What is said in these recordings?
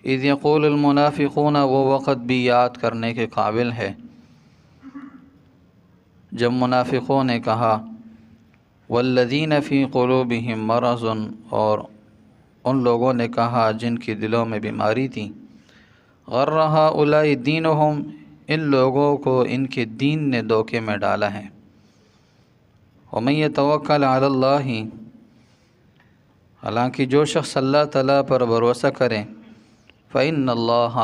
اذ یقول المنافقون، وہ وقت بھی یاد کرنے کے قابل ہے جب منافقوں نے کہا، والذین فی قلوبہم مرض، اور ان لوگوں نے کہا جن کی دلوں میں بیماری تھی، غر ہؤلاء دینہم، ان لوگوں کو ان کے دین نے دھوکے میں ڈالا ہے، ومن یتوکل علی اللہ، حالانکہ جو شخص اللہ تعالیٰ پر بھروسہ کرے، فإن اللہ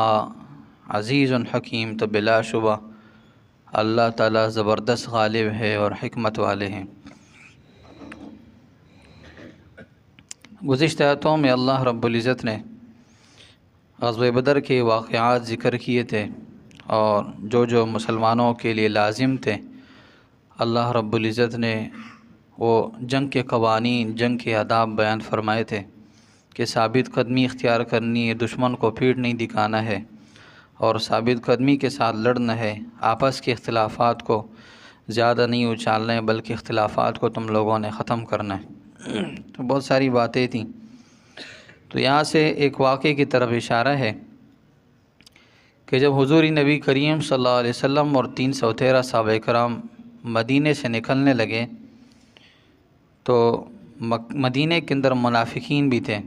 عزیز حکیم، تو بلا شبہ اللہ تعالیٰ زبردست غالب ہے اور حکمت والے ہیں۔ گزشتہ آیتوں میں اللہ رب العزت نے غزوہ بدر کے واقعات ذکر کیے تھے، اور جو مسلمانوں کے لیے لازم تھے، اللہ رب العزت نے وہ جنگ کے قوانین، جنگ کے آداب بیان فرمائے تھے کہ ثابت قدمی اختیار کرنی ہے، دشمن کو پیٹھ نہیں دکھانا ہے، اور ثابت قدمی کے ساتھ لڑنا ہے، آپس کے اختلافات کو زیادہ نہیں اچھالنا ہے، بلکہ اختلافات کو تم لوگوں نے ختم کرنا ہے۔ تو بہت ساری باتیں تھیں۔ تو یہاں سے ایک واقعے کی طرف اشارہ ہے کہ جب حضور نبی کریم صلی اللہ علیہ وسلم اور 313 صحابہ کرام مدینے سے نکلنے لگے، تو مدینے کے اندر منافقین بھی تھے۔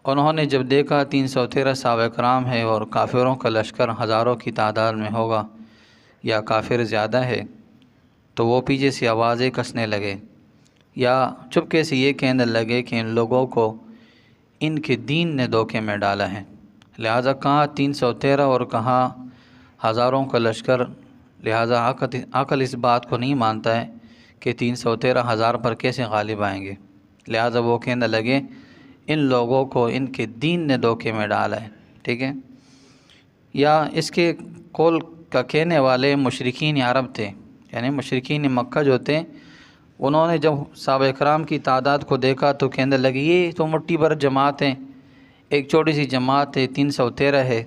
انہوں نے جب دیکھا 313 صحابہ کرام ہے اور کافروں کا لشکر ہزاروں کی تعداد میں ہوگا یا کافر زیادہ ہے، تو وہ پیچھے سے آوازیں کسنے لگے، یا چپکے سے یہ کہنے لگے کہ ان لوگوں کو ان کے دین نے دھوکے میں ڈالا ہے۔ لہٰذا کہاں 313 اور کہاں ہزاروں کا لشکر، لہٰذا عقل اس بات کو نہیں مانتا ہے کہ 313 ہزار پر کیسے غالب آئیں گے۔ لہٰذا وہ کہنے لگے ان لوگوں کو ان کے دین نے دھوکے میں ڈالا ہے، ٹھیک ہے۔ یا اس کے قول کا کہنے والے مشرکین عرب تھے، یعنی مشرکین مکہ جو تھے، انہوں نے جب صحابہ کرام کی تعداد کو دیکھا تو کہنے لگے یہ تو مٹھی بھر جماعت ہیں، ایک چھوٹی سی جماعت ہے، 313 ہے،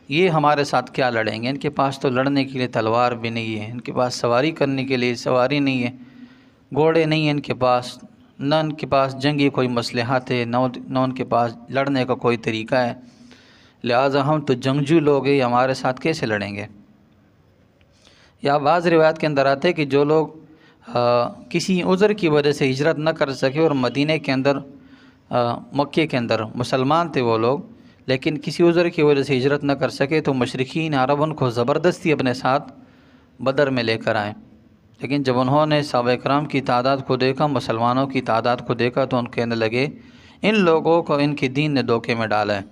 یہ ہمارے ساتھ کیا لڑیں گے؟ ان کے پاس تو لڑنے کے لیے تلوار بھی نہیں ہے، ان کے پاس سواری کرنے کے لیے سواری نہیں ہے، گھوڑے نہیں ہیں ان کے پاس، نہ ان کے پاس جنگی کوئی مصلحت ہے، نہ ان کے پاس لڑنے کا کوئی طریقہ ہے، لہٰذا ہم تو جنگجو لوگ ہیں، ہمارے ساتھ کیسے لڑیں گے؟ یا بعض روایات کے اندر آتے کہ جو لوگ کسی عذر کی وجہ سے ہجرت نہ کر سکے اور مدینے کے اندر، مکے کے اندر مسلمان تھے وہ لوگ، لیکن کسی عذر کی وجہ سے ہجرت نہ کر سکے، تو مشرکین عرب ان کو زبردستی اپنے ساتھ بدر میں لے کر آئے۔ لیکن جب انہوں نے صحابہ کرام کی تعداد کو دیکھا، مسلمانوں کی تعداد کو دیکھا، تو ان کہنے لگے ان لوگوں کو ان کے دین نے دھوکے میں ڈالا ہے۔